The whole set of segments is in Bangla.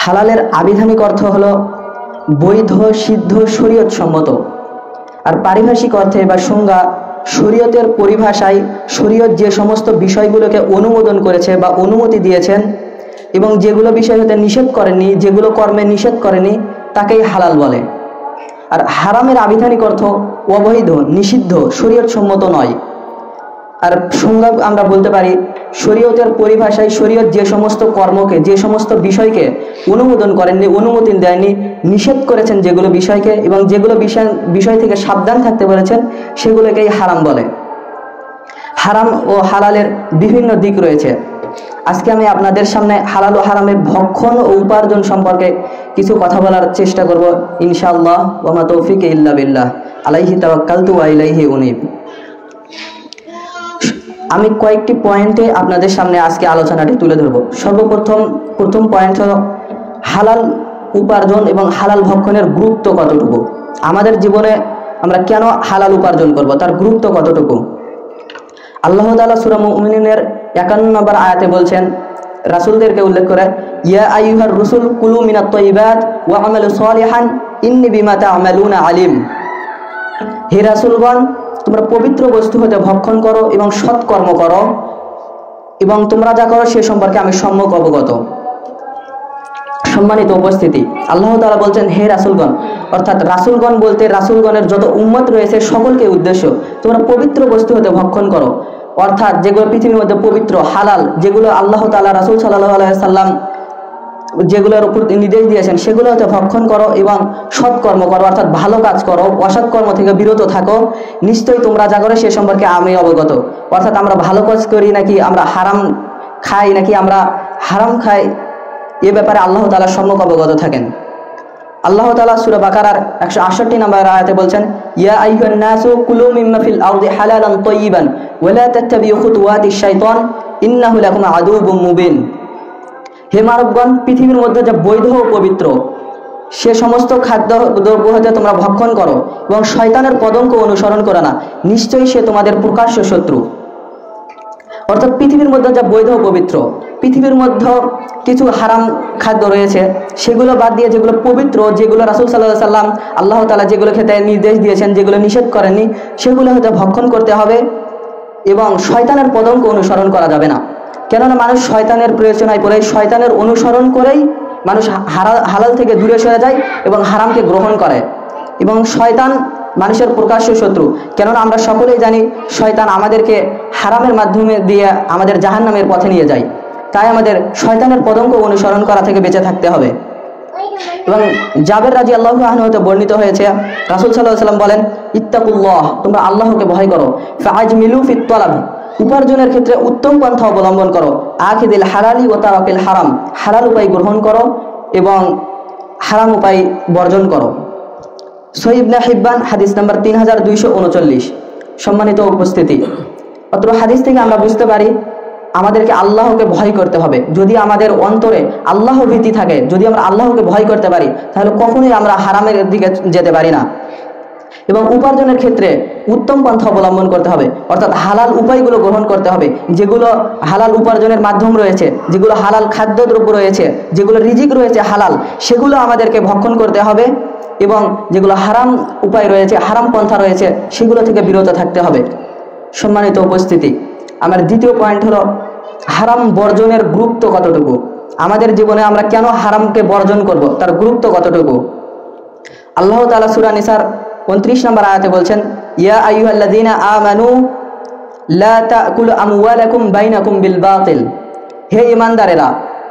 হালালের আবিধানিক অর্থ হলো বৈধ, সিদ্ধ, শরীয়ত সম্মত। আর পারিভাষিক অর্থে বা সংজ্ঞা, শরীয়তের পরিভাষায় শরীয়ত যে সমস্ত বিষয়গুলোকে অনুমোদন করেছে বা অনুমতি দিয়েছেন এবং যেগুলো বিষয় হতে নিষেধ করেনি, যেগুলো কর্মে নিষেধ করেনি, তাকেই হালাল বলে। আর হারামের আবিধানিক অর্থ অবৈধ, নিষিদ্ধ, শরীয়ত সম্মত নয়। আর সংজ্ঞা আমরা বলতে পারি, শরীয়তের পরিভাষায় শরীয়ত যে সমস্ত কর্মকে, যে সমস্ত বিষয়কে অনুমোদন করেননি, অনুমতি দেয়নি, নিষেধ করেছেন যেগুলো বিষয়কে এবং যেগুলো বিষয় থেকে সাবধান থাকতে বলেছেন, সেগুলোকেই হারাম বলে। হারাম ও হালালের বিভিন্ন দিক রয়েছে। আজকে আমি আপনাদের সামনে হালাল ও হারামের ভক্ষণ ও উপার্জন সম্পর্কে কিছু কথা বলার চেষ্টা করব ইনশাআল্লাহ। ওয়া মা তৌফিক ইল্লা বিল্লাহ, আলাইহি তাওয়াক্কালতু ওয়া ইলাইহি উনীব। আমি কয়েকটি পয়েন্টে আপনাদের সামনে আজকে আলোচনাটি তুলে ধরব। প্রথম পয়েন্ট হলো হালাল উপার্জন এবং হালাল ভক্ষণের গুরুত্ব কতটুকু। আমাদের জীবনে আমরা কেন হালাল উপার্জন করব, তার গুরুত্ব কতটুকু। আল্লাহ তাআলা সূরা মুমিনের 51 নম্বর আয়াতে বলছেন, রাসূলদেরকে উল্লেখ করে, ইয়া আইয়ুহার রুসুল কুলু মিনাত তাইয়্যিবাত ওয়া আমালু সালিহান ইন্নী বিমা তা'মালুনা আলিম। হে রাসূলগণ, তোমরা পবিত্র বস্তু হতে ভক্ষণ করো এবং সৎকর্ম করো, এবং তোমরা যা করো সে সম্পর্কে আমি সম্যক অবগত। সম্মানিত উপস্থিতি, আল্লাহ তাআলা বলছেন, হে রাসূলগণ, অর্থাৎ রাসূলগণ বলতে রাসূলগণের যত উম্মত রয়েছে সকলকে উদ্দেশ্য। তোমরা পবিত্র বস্তু হতে ভক্ষণ করো, অর্থাৎ যেগুলো পৃথিবীর মধ্যে পবিত্র, হালাল, যেগুলো আল্লাহ তাআলা রাসূল সাল্লাল্লাহু আলাইহি সাল্লাম যেগুলোর উপর নির্দেশ দিয়েছেন সেগুলো হতে ভক্ষণ করো এবং সৎকর্ম করো, অর্থাৎ ভালো কাজ করো, অসৎ কর্ম থেকে বিরত থাকো। নিশ্চয়ই তোমরা যা করো সে সম্পর্কে আমি অবগত। অর্থাৎ আমরা ভালো কাজ করি নাকি আমরা হারাম খাই, নাকি আমরা হারাম খাই, এ ব্যাপারে আল্লাহ তাআলা সম্যক অবগত থাকেন। আল্লাহ তাআলা সূরা বাকারার 168 নম্বর আয়াতে বলছেন, ইয়া আইয়ুহান নাসু কুলু মিম্মা ফিল আরদি হালালান তাইয়িবান ওয়া লা তাত্তাবিউ খুতুওয়াতিশ শাইতান ইন্নাহু লাকুম আদুউম মুবিন। হে মানবগণ, পৃথিবীর মধ্যে যা বৈধ ও পবিত্র সে সমস্ত খাদ্য দ্রব্য হতে তোমরা ভক্ষণ করো এবং শয়তানের পদঙ্ক অনুসরণ করো না, নিশ্চয়ই সে তোমাদের প্রকাশ্য শত্রু। অর্থাৎ পৃথিবীর মধ্যে যা বৈধ ও পবিত্র, পৃথিবীর মধ্যে কিছু হারাম খাদ্য রয়েছে, সেগুলো বাদ দিয়ে যেগুলো পবিত্র, যেগুলো রাসূল সাল্লাল্লাহু আলাইহি সাল্লাম আল্লাহ তাআলা যেগুলো খেতে নির্দেশ দিয়েছেন, যেগুলো নিষেধ করেননি, সেগুলো হতে ভক্ষণ করতে হবে এবং শয়তানের পদঙ্ক অনুসরণ করা যাবে না। কেননা মানুষ শয়তানের প্ররোচনায় পড়ে, শয়তানের অনুসরণ করেই মানুষ হালাল থেকে দূরে সরে যায় এবং হারামকে গ্রহণ করে, এবং শয়তান মানুষের প্রকাশ্য শত্রু। কেননা আমরা সকলেই জানি শয়তান আমাদেরকে হারামের মাধ্যমে দিয়ে আমাদের জাহান্নামের পথে নিয়ে যায়। তাই আমাদের শয়তানের পদঙ্ক অনুসরণ করা থেকে বেঁচে থাকতে হবে। এবং জাবের রাদিয়াল্লাহু আনহু হতে বর্ণিত হয়েছে, রাসূল সাল্লাল্লাহু আলাইহি ওয়াসাল্লাম বলেন, ইত্তাকুল্লাহ, তোমরা আল্লাহকে ভয় করো, ফাআজমিলু ফিত তালাব, উপার্জনের ক্ষেত্রে উত্তম পন্থা অবলম্বন করো, আখিদিল হালালি ওয়া তাওয়াকিল হারাম, হালাল উপায় গ্রহণ করো এবং হারাম উপায় বর্জন করো। সহিহ ইবনে হিব্বান হাদিস নাম্বার 3239। সম্মানিত উপস্থিতি, অত্র হাদিস থেকে আমরা বুঝতে পারি আমাদেরকে আল্লাহকে ভয় করতে হবে। যদি আমাদের অন্তরে আল্লাহ ভীতি থাকে, যদি আমরা আল্লাহকে ভয় করতে পারি, তাহলে কখনোই আমরা হারামের দিকে যেতে পারি না। এবং উপার্জনের ক্ষেত্রে উত্তম পন্থা অবলম্বন করতে হবে, অর্থাৎ হালাল উপায়গুলো গ্রহণ করতে হবে। যেগুলো হালাল উপার্জনের মাধ্যম রয়েছে, যেগুলো হালাল খাদ্যদ্রব্য রয়েছে, যেগুলো রিজিক রয়েছে হালাল, সেগুলো আমাদেরকে ভক্ষণ করতে হবে এবং যেগুলো হারাম উপায় রয়েছে, হারাম পন্থা রয়েছে, সেগুলো থেকে বিরত থাকতে হবে। সম্মানিত উপস্থিতি, আমার দ্বিতীয় পয়েন্ট হলো হারাম বর্জনের গুরুত্ব কতটুকু। আমাদের জীবনে আমরা কেন হারামকে বর্জন করব, তার গুরুত্ব কতটুকু। আল্লাহ তাআলা সূরা নিসার 29 নম্বর আয়াতে বলছেন, ইয়া আইয়ুহাল্লাযীনা আমানু লা তাকুলু আমওয়ালাকুম বাইনাকুম বিল বাতিল। হে ঈমানদারেরা,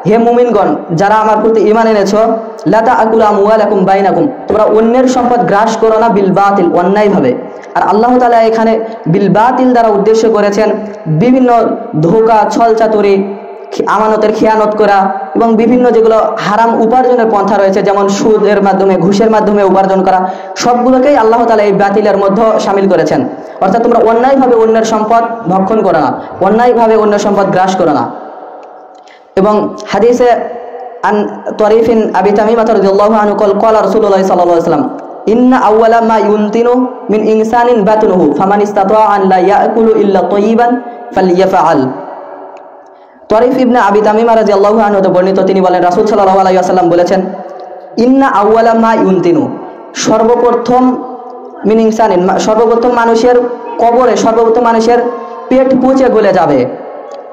হে মুমিনগণ, যারা আমার প্রতি ঈমান এনেছো, লা তাকুলু আমওয়ালাকুম বাইনাকুম, তোমরা অন্যের সম্পদ গ্রাস করো না বিল বাতিল, অন্যায়ভাবে। আর আল্লাহ তাআলা এখানে বিল বাতিল দ্বারা উদ্দেশ্য করেছেন বিভিন্ন ধোঁকা, ছলচাতুরি, আমানতের খেয়ানত করা এবং বিভিন্ন যেগুলো হারাম উপার্জনের পন্থা রয়েছে, যেমন সুদের মাধ্যমে, ঘুষের মাধ্যমে উপার্জন করা, সবগুলোকেই আল্লাহ তাআলা এই বাতিলের মধ্যে শামিল করেছেন। অর্থাৎ তোমরা অন্যায়ভাবে অন্যের সম্পদ ভক্ষণ করো না, অন্যায়ভাবে অন্যের সম্পদ গ্রাস করো না। এবং হাদিসে আন তরিফিন আবি তামিমা রাদিয়াল্লাহু আনহু ক্বালা রাসূলুল্লাহ সাল্লাল্লাহু আলাইহি ওয়াসাল্লাম, ইন্না আউওয়ালা মা ইউনতিনু মিন ইনসানিন বাতুনুহু ফামান ইসতাতা আন লা ইয়াকুলু ইল্লা তাইয়িবান ফালইয়াফআল। তরিফ ইবনে আবি তামিমা রাদিয়াল্লাহু আনহু হতে বর্ণিত, তিনি বলেন রাসূল সাল্লাল্লাহু আলাইহি ওয়াসাল্লাম বলেছেন, ইন্না আউয়ালা মা ইউনতিনু, সর্বপ্রথম মানুষের কবরে সর্বপ্রথম মানুষের পেট পচে গলে যাবে।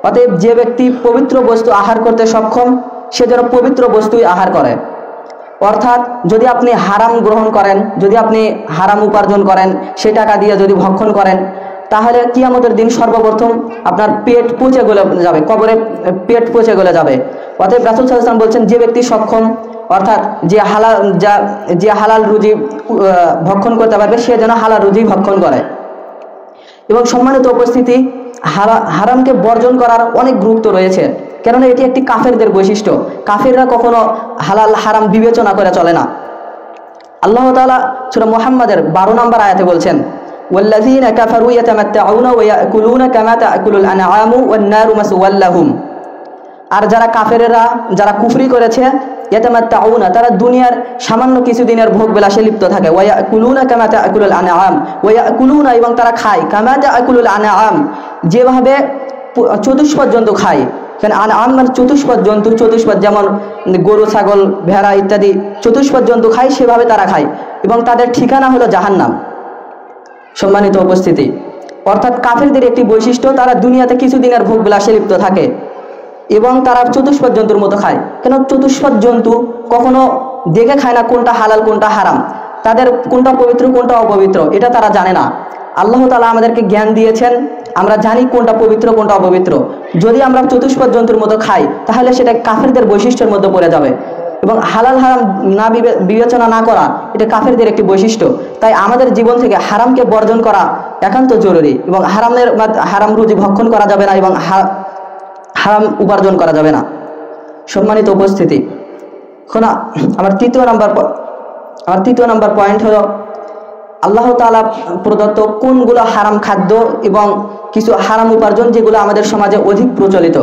অতএব যে ব্যক্তি পবিত্র বস্তু আহার করতে সক্ষম সে যেন পবিত্র বস্তুই আহার করে। অর্থাৎ যদি আপনি হারাম গ্রহণ করেন, যদি আপনি হারাম উপার্জন করেন, সেই টাকা দিয়ে যদি ভক্ষণ করেন, তাহলে কিয়ামতের দিন সর্বপ্রথম আপনার পেট পচে গলে যাবে, কবরে পেট পচে গলে যাবে। অতএব রাসূল সাল্লাল্লাহু আলাইহি ওয়াসাল্লাম বলছেন, যে ব্যক্তি সক্ষম অর্থাৎ যে হালাল রুজি ভক্ষণ করতে পারবে সে যেন হালাল রুজি ভক্ষণ করে। এবং সম্মানিত উপস্থিতি, হারামকে বর্জন করার অনেক গুরুত্ব রয়েছে, কেননা এটি একটি কাফেরদের বৈশিষ্ট্য। কাফেররা কখনো হালাল হারাম বিবেচনা করে চলে না। আল্লাহ তাআলা সূরা মুহাম্মাদের 12 নম্বর আয়াতে বলছেন, ওয়াল্লাযীনা কাফারু ইয়াতামাত্তাউনা ওয়া ইয়াকুলুনা কামা তা'কুলুল আনআমু ওয়ান নারু মাসওয়াল লাহুম। আর যারা কাফেরেরা, যারা কুফরি করেছে, ইয়াতামাত্তাউনা, তারা দুনিয়ার সামান্য কিছুদিনের ভোগ বিলাসে লিপ্ত থাকে। ওয়া ইয়াকুলুনা কামা তা'কুলুল আনআম, ওয়া ইয়াকুলুনা, এবং তারা খায়, কামা তা'কুলুল আনআম, যেভাবে চতুষ্পদ জন্তু খায়। কারণ আনআম মানে চতুষ্পদ জন্তু, চতুষ্পদ যেমন গরু, ছাগল, ভেড়া ইত্যাদি চতুষ্পদ জন্তু খায়, সেভাবে তারা খায়, এবং তাদের ঠিকানা হলো জাহান্নাম। সম্মানিত উপস্থিতি, অর্থাৎ কাফেরদের একটি বৈশিষ্ট্য, তারা দুনিয়াতে কিছুদিনের ভোগ বিলাসে লিপ্ত থাকে এবং তারা চতুষ্পদ জন্তুর মতো খায়। কেন? চতুষ্পদ জন্তু কখনো দেখে খায় না কোনটা হালাল কোনটা হারাম, তাদের কোনটা পবিত্র কোনটা অপবিত্র এটা তারা জানে না। আল্লাহ তাআলা আমাদেরকে জ্ঞান দিয়েছেন, আমরা জানি কোনটা পবিত্র কোনটা অপবিত্র। যদি আমরা চতুষ্পদ জন্তুর মতো খাই তাহলে সেটা কাফেরদের বৈশিষ্ট্যের মধ্যে পড়ে যাবে, এবং হালাল হারাম না বিবেচনা না করা এটা কাফেরদের একটি বৈশিষ্ট্য। তাই আমাদের জীবন থেকে হারামকে বর্জন করা একান্ত জরুরি, এবং হারাম রুজি ভক্ষণ করা যাবে না, এবং হারাম উপার্জন করা যাবে না। সম্মানিত উপস্থিতি, এখন আমার তৃতীয় নাম্বার পয়েন্ট হলো আল্লাহ তাআলা প্রদত্ত কোনগুলো হারাম খাদ্য এবং কিছু হারাম উপার্জন যেগুলো আমাদের সমাজে অধিক প্রচলিত।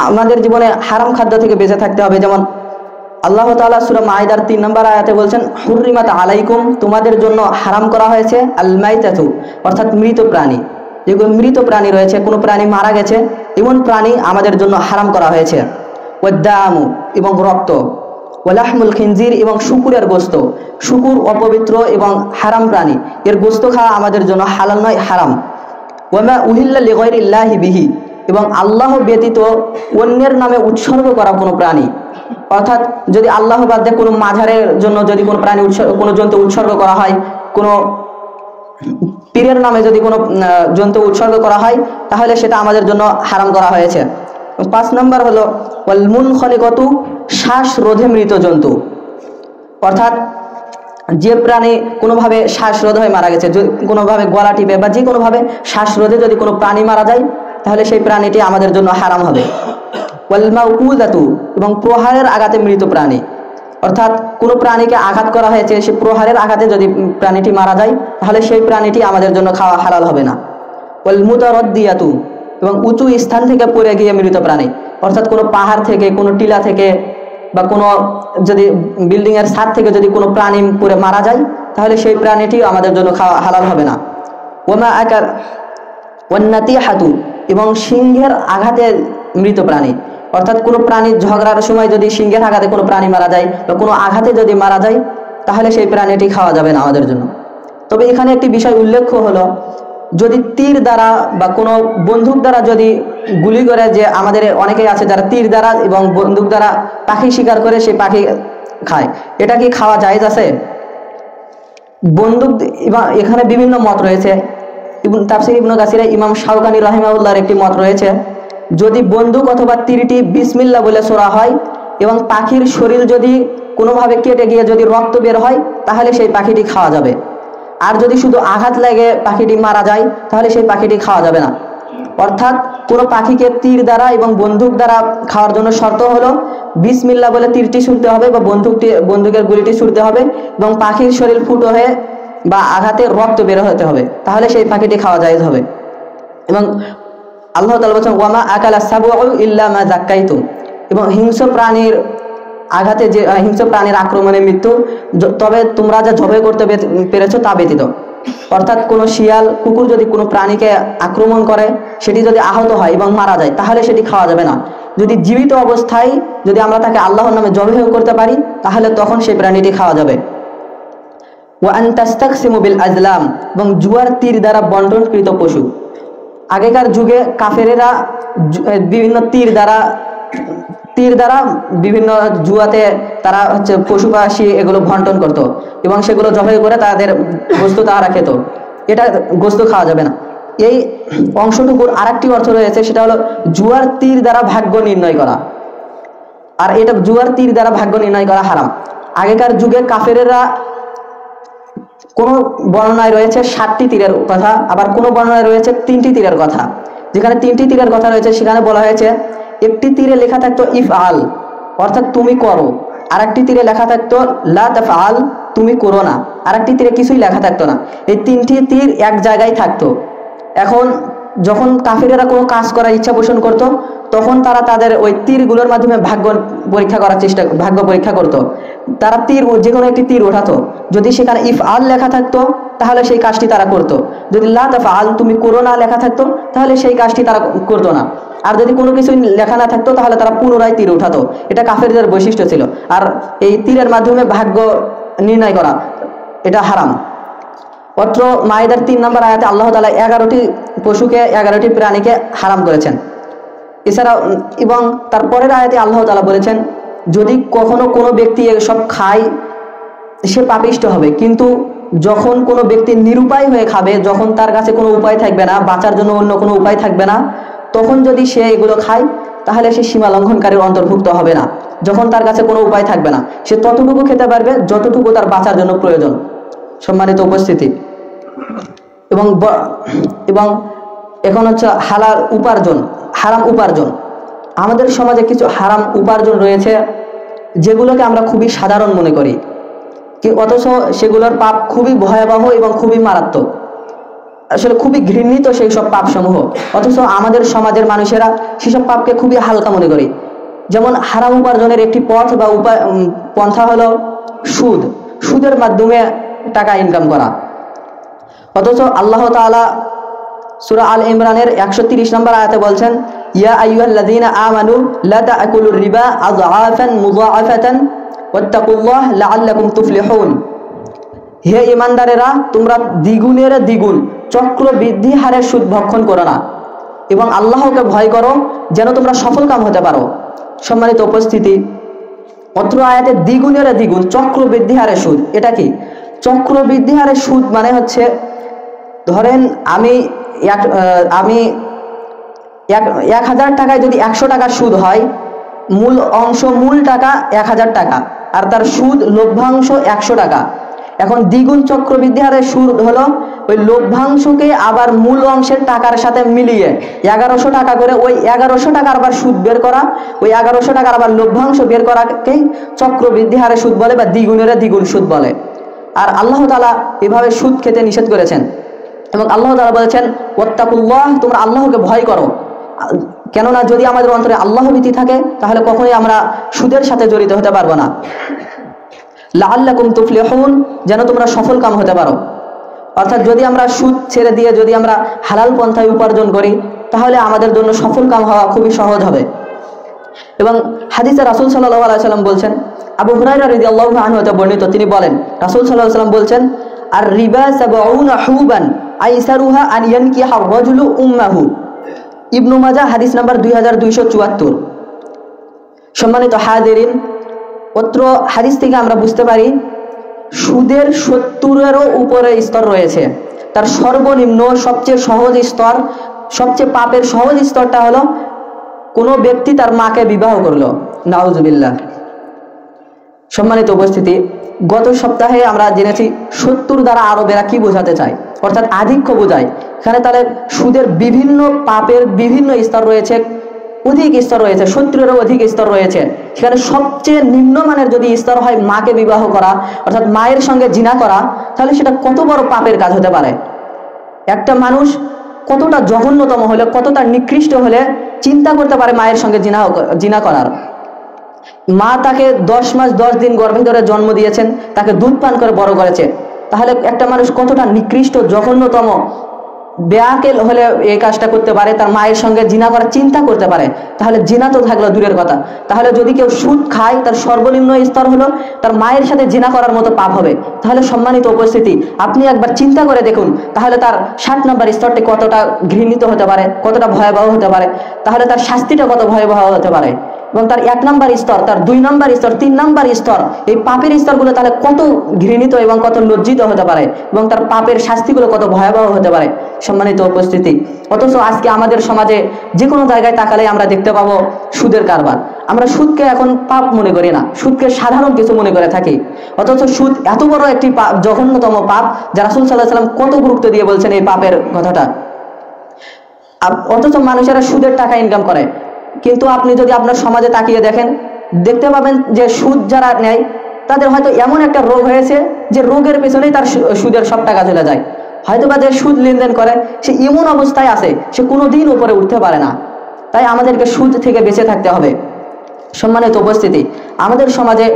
আমাদের জীবনে হারাম খাদ্য থেকে বেঁচে থাকতে হবে। যেমন আল্লাহ তাআলা সূরা মাইদার 3 নম্বর আয়াতে বলছেন, হুররিমাত আলাইকুম, তোমাদের জন্য হারাম করা হয়েছে আল মাইতাতু, অর্থাৎ মৃত প্রাণী। যেগুলো মৃত প্রাণী রয়েছে, কোনো প্রাণী মারা গেছে এমন প্রাণী আমাদের জন্য হারাম করা হয়েছে। ওয়াদ্দামু, এবং রক্ত, ওয়ালাহমুল খিনজির, এবং শুকুরের গোশত। শুকুর অপবিত্র এবং হারাম প্রাণী, এর গোশত খাওয়া আমাদের জন্য হালাল নয়, হারাম। ওয়ামা উহিল্লা লিগাইরিল্লাহি বিহি, এবং আল্লাহ ব্যতীত অন্যের নামে উৎসর্গ করা কোনো প্রাণী, অর্থাৎ যদি আল্লাহ বাদ দিয়ে কোনো মাঝারের জন্য যদি কোনো প্রাণী কোনো জন্তু উৎসর্গ করা হয়, কোনো পীরের নামে যদি কোনো জন্তু উৎসর্গ করা হয় তাহলে সেটা আমাদের জন্য হারাম করা হয়েছে। 5 নম্বর হলো ওয়াল মুনখালিকাতু, শ্বাসরোধে মৃত জন্তু, অর্থাৎ যে প্রাণী কোনোভাবে শ্বাসরোধ হয়ে মারা গেছে, কোনোভাবে গলা টিপে বা যে কোনোভাবে শ্বাসরোধে যদি কোনো প্রাণী মারা যায় তাহলে সেই প্রাণীটি আমাদের জন্য হারাম হবে। ওয়াল মাউকুদাতু, এবং প্রহারের আঘাতে মৃত প্রাণী, অর্থাৎ কোনো প্রাণীকে আঘাত করা হয়েছে, সে প্রহারের আঘাতে যদি প্রাণীটি মারা যায় তাহলে সেই প্রাণীটি আমাদের জন্য খাওয়া হালাল হবে না। ওয়াল মুতারাদ্দিয়াতু, এবং উঁচু স্থান থেকে পড়ে গিয়ে মৃত প্রাণী, অর্থাৎ কোনো পাহাড় থেকে, কোনো টিলা থেকে, বা কোনো যদি বিল্ডিংয়ের ছাদ থেকে যদি কোনো প্রাণী পড়ে মারা যায় তাহলে সেই প্রাণীটি আমাদের জন্য খাওয়া হালাল হবে না। ওয়ামা আকার ওয়ান্নাতিহাতু, এবং সিংহের আঘাতে মৃত প্রাণী, অর্থাৎ কোনো প্রাণীর ঝগড়ার সময় যদি সিংহের আঘাতে কোনো প্রাণী মারা যায় বা কোনো আঘাতে যদি মারা যায় তাহলে সেই প্রাণীটি খাওয়া যাবে না আমাদের জন্য। তবে এখানে একটি বিষয় উল্লেখ্য হলো, যদি তীর দ্বারা বা কোনো বন্দুক দ্বারা যদি গুলি করে, যে আমাদের অনেকেই আছে যারা তীর দ্বারা এবং বন্দুক দ্বারা পাখি শিকার করে সেই পাখি খায়, এটা কি খাওয়া জায়েজ আছে? বন্দুক, এখানে বিভিন্ন মত রয়েছে। তাফসীর ইবনে কাসিরে ইমাম শাওকানি রাহিমাহুল্লাহর একটি মত রয়েছে, যদি বন্দুক অথবা তীরটি বিসমিল্লাহ বলে ছোড়া হয় এবং পাখির শরীর যদি কোনোভাবে কেটে গিয়ে যদি রক্ত বের হয় তাহলে সেই পাখিটি খাওয়া যাবে। আর যদি শুধু আঘাত লাগে পাখিটি মারা যায় তাহলে সেই পাখিটি খাওয়া যাবে না। অর্থাৎ কোনো পাখিকে তীর দ্বারা এবং বন্দুক দ্বারা খাওয়ার জন্য শর্ত হলো বিসমিল্লাহ বলে তীরটি ছুঁড়তে হবে বা বন্দুকের গুলিটি ছুঁড়তে হবে, এবং পাখির শরীর ফুটো হয়ে বা আঘাতে রক্ত বের হতে হবে, তাহলে সেই পাখিটি খাওয়া জায়েজ হবে। এবং আল্লাহ তাআলা বলেছেন, ওয়ামা আকালা সাবউ ইল্লা মা যাক্কাইতুম, এবং হিংস্র প্রাণীর আঘাতে, যে হিংস্র প্রাণীর আক্রমণে মৃত্যু, তবে তোমরা যা জবাই করতে পেরেছো তা ব্যতীত। অর্থাৎ কোনো শিয়াল কুকুর যদি কোনো প্রাণীকে আক্রমণ করে, সেটি যদি আহত হয় এবং মারা যায়, তাহলে সেটি খাওয়া যাবে না। যদি জীবিত অবস্থায় যদি আমরা তাকে আল্লাহর নামে জবাহ করতে পারি, তাহলে তখন সেই প্রাণীটি খাওয়া যাবে। ওয়া আন তাস্তাকসিমু বিল আজলাম, এবং জুয়ার তীর দ্বারা বন্টনকৃত পশু। আগেকার যুগে কাফেরেরা বিভিন্ন তীর দ্বারা বিভিন্ন জুয়াতে তারা হচ্ছে পশু পাখি এগুলো বন্টন করত এবং সেগুলো জবাই করে তাদের গোশত তারা খেত। এটা গোশত খাওয়া যাবে না। এই অংশটুকুর আরেকটি অর্থ রয়েছে, সেটা হলো জুয়ার তীর দ্বারা ভাগ্য নির্ণয় করা। আর এটা জুয়ার তীর দ্বারা ভাগ্য নির্ণয় করা হারাম। আগেকার যুগে কাফেরেরা কোনো বর্ণনায় রয়েছে 7টি তীরের কথা, আবার কোনো বর্ণনায় রয়েছে 3টি তীরের কথা। যেখানে 3টি তীরের কথা রয়েছে সেখানে বলা হয়েছে একটি তীরে লেখা থাকতো ইফআল, অর্থাৎ তুমি করো, আর একটি তীরে লেখা থাকতো লা তাফআল, তুমি করো না, আর একটি তীরে কিছুই লেখা থাকতো না। এই 3টি তীর এক জায়গায় থাকতো। এখন যখন কাফিরেরা কোনো কাজ করার ইচ্ছা পোষণ করত, তখন তারা তাদের ওই তীরগুলোর মাধ্যমে ভাগ্য পরীক্ষা করত। তারা যে কোনো একটি তীর ওঠাতো, যদি সেখানে ইফআল লেখা থাকতো তাহলে সেই কাজটি তারা করত। যদি লা তাফআল, তুমি করো না লেখা থাকতো তাহলে সেই কাজটি তারা করতো না। আর যদি কোনো কিছু লেখা না থাকতো তাহলে তারা পুনরায় তীর উঠাতো। এটা কাফেরদের বৈশিষ্ট্য ছিল। আর এই তীরের মাধ্যমে ভাগ্য নির্ণয় করা এটা হারাম। অত্র মাইদার 3 নম্বর আয়াতে আল্লাহ তাআলা 11টি পশুকে 11টি প্রাণীকে হারাম করেছেন। এছাড়াও এবং তারপরের আয়াতে আল্লাহ তাআলা বলেছেন, যদি কখনো কোনো ব্যক্তি এসব খায় সে পাপিষ্ট হবে, কিন্তু যখন কোনো ব্যক্তি নিরুপায় হয়ে খাবে, যখন তার কাছে কোনো উপায় থাকবে না, বাঁচার জন্য অন্য কোনো উপায় থাকবে না, তখন যদি সে এগুলো খায় তাহলে সে সীমা লঙ্ঘনকারীর অন্তর্ভুক্ত হবে না। যখন তার কাছে কোনো উপায় থাকবে না, সে ততটুকু খেতে পারবে যতটুকু তার বাঁচার জন্য প্রয়োজন। সম্মানিত উপস্থিতি, এবং এখন হচ্ছে হালাল উপার্জন, হারাম উপার্জন। আমাদের সমাজে কিছু হারাম উপার্জন রয়েছে যেগুলোকে আমরা খুবই সাধারণ মনে করি, অথচ সেগুলোর পাপ খুবই ভয়াবহ এবং খুবই মারাত্মক, আসলে খুবই ঘৃণিত সেই সব পাপ সমূহ। অথচ আমাদের সমাজের মানুষেরা সেসব পাপকে খুবই হালকা মনে করি। যেমন হারাম উপার্জনের একটি পথ বা পন্থা হলো সুদের মাধ্যমে টাকা ইনকাম করা। অথচ আল্লাহ তাআলা সূরা আল ইমরানের 130 নম্বর আয়াতে বলছেন, ইয়া আইয়ুহাল্লাযীনা আমানু লা তা'কুলুর রিবা আযআফান মুযাআফাতান ওয়াত্তাকুল্লাহ লাআল্লাকুম তুফলিহুন। হে ঈমানদারেরা, তোমরা দ্বিগুণের দ্বিগুণ চক্রবৃদ্ধি হারে সুদ ভক্ষণ করো না এবং আল্লাহকে ভয় করো যেন তোমরা সফল কাম হতে পারো। সম্মানিত উপস্থিতি, অত্র আয়াতে দ্বিগুণের দ্বিগুণ চক্রবৃদ্ধি হারে সুদ। এটা কি? চক্রবৃদ্ধি হারে সুদ মানে হচ্ছে, ধরেন আমি 1000 টাকায় যদি 100 টাকা সুদ হয়, মূল টাকা 1000 টাকা আর তার সুদ লভ্যাংশ 100 টাকা। এখন দ্বিগুণ চক্রবৃদ্ধি হারে সুদ হলো ওই লভ্যাংশকে আবার মূল অংশের টাকার সাথে মিলিয়ে 1100 টাকা করে ওই 1100 টাকার আবার সুদ বের করা, ওই 1100 টাকার আবার লভ্যাংশ বের করাকেই চক্রবৃদ্ধি হারে সুদ বলে বা দ্বিগুণের দ্বিগুণ সুদ বলে। আর আল্লাহ তাআলা এভাবে সুদ খেতে নিষেধ করেছেন এবং আল্লাহ তাআলা বলেছেন, ওয়াত্তাকুল্লাহ, তোমরা আল্লাহকে ভয় করো। কেননা যদি আমাদের অন্তরে আল্লাহ ভীতি থাকে তাহলে কখনোই আমরা সুদের সাথে জড়িত হতে পারবো না। লাআল্লাকুম তুফলিহুন, যেন তোমরা সফল কাম হতে পারো। অর্থাৎ যদি আমরা সুদ ছেড়ে দিয়ে যদি আমরা হালাল পন্থায় উপার্জন করি তাহলে আমাদের জন্য সফল কাম হওয়া খুবই সহজ হবে। এবং হাদিসে রাসূল সাল্লাল্লাহু আলাইহি ওয়াসাল্লাম বলছেন, আবু হুরায়রা রাদিয়াল্লাহু আনহু হতে বর্ণিত, তিনি বলেন রাসূল সাল্লাল্লাহু আলাইহি ওয়াসাল্লাম বলছেন, আর রিবা 70 হুবান আইসারুহা আন ইয়ানকিহা রাজুলু উম্মাহু। ইবনু মাজাহ হাদিস নাম্বার 2274। সম্মানিত হাজিরিন, অত্র হাদিস থেকে আমরা বুঝতে পারি সুদের 70-এরও উপরে স্তর রয়েছে। তার সর্বনিম্ন সবচেয়ে সহজ স্তর, সবচেয়ে পাপের সহজ স্তরটা হলো কোনো ব্যক্তি তার মাকে বিবাহ করলো, নাউজুবিল্লাহ। সম্মানিত উপস্থিতি, গত সপ্তাহে আমরা জেনেছি 70 দ্বারা আরবেরা কি বোঝাতে চায়, অর্থাৎ আধিক্য বোঝায়। এখানে তাহলে সুদের বিভিন্ন পাপের বিভিন্ন স্তর রয়েছে, অধিক স্তর রয়েছে, 70-এরও অধিক স্তর রয়েছে। সেখানে সবচেয়ে নিম্নমানের যদি স্তর হয় মাকে বিবাহ করা, অর্থাৎ মায়ের সঙ্গে জিনা করা, তাহলে সেটা কত বড় পাপের কাজ হতে পারে। একটা মানুষ কতটা জঘন্যতম হলে, কতটা নিকৃষ্ট হলে চিন্তা করতে পারে মায়ের সঙ্গে জিনা করার। মা তাকে 10 মাস 10 দিন গর্ভে ধরে জন্ম দিয়েছেন, তাকে দুধ পান করে বড় করেছে, তাহলে একটা মানুষ কতটা নিকৃষ্ট জঘন্যতম বেআকেল হলে এই কাজটা করতে পারে, তার মায়ের সঙ্গে জিনা করার চিন্তা করতে পারে। তাহলে জিনা তো থাকলো দূরের কথা, তাহলে যদি কেউ সুদ খায় তার সর্বনিম্ন স্তর হলো তার মায়ের সাথে জিনা করার মতো পাপ হবে। তাহলে সম্মানিত উপস্থিতি, আপনি একবার চিন্তা করে দেখুন তাহলে তার 60 নম্বর স্তরটি কতটা ঘৃণিত হতে পারে, কতটা ভয়াবহ হতে পারে, তাহলে তার শাস্তিটা কত ভয়াবহ হতে পারে। এবং তার 1 নম্বর স্তর, তার 2 নম্বর স্তর, 3 নম্বর স্তর, এই পাপের স্তরগুলো তাহলে কত ঘৃণিত এবং কত লজ্জিত হতে পারে, এবং তার পাপের শাস্তিগুলো কত ভয়াবহ হতে পারে। সম্মানিত উপস্থিতি, অথচ আজকে আমাদের সমাজে যে কোনো জায়গায় তাকালে আমরা দেখতে পাবো সুদের কারবার। আমরা সুদকে এখন পাপ মনে করি না, সুদকে সাধারণ কিছু মনে করে থাকি। অথচ সুদ এত বড় একটি পাপ, জঘন্যতম পাপ, যা রাসূল সাল্লাল্লাহু আলাইহি ওয়াসাল্লাম কত গুরুত্ব দিয়ে বলছেন এই পাপের কথাটা। অথচ মানুষেরা সুদের টাকা ইনকাম করে। কিন্তু আপনি যদি আপনার সমাজে তাকিয়ে দেখেন, দেখতে পাবেন যে সুদ যারা নেয় তাদের হয়তো এমন একটা রোগ হয়েছে যে রোগের পেছনেই তার সুদের সব টাকা চলে যায়। হয়তোবা যে সুদ লেনদেন করে সে এমন অবস্থায় আছে সে কোনোদিন উপরে উঠতে পারে না। তাই আমাদেরকে সুদ থেকে বেঁচে থাকতে হবে। সম্মানিত উপস্থিতি, আমাদের সমাজে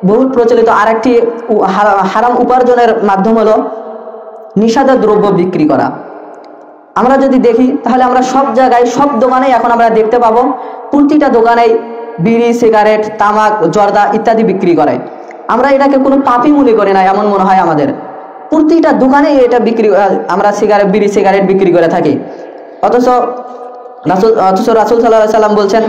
বহুল প্রচলিত আরেকটি হারাম উপার্জনের মাধ্যম হলো নিষিদ্ধ দ্রব্য বিক্রি করা। আমরা যদি দেখি তাহলে আমরা সব জায়গায়, সব দোকানেই এখন আমরা দেখতে পাবো প্রতিটা দোকানেই বিড়ি, সিগারেট, তামাক, জর্দা ইত্যাদি বিক্রি করে। আমরা এটাকে কোনো পাপই মনে করি না, এমন মনে হয় আমাদের। প্রতিটা দোকানে এটা বিক্রি, আমরা বিড়ি সিগারেট বিক্রি করে থাকি। অথচ রাসূল সাল্লাল্লাহু আলাইহি ওয়াসাল্লাম বলছেন,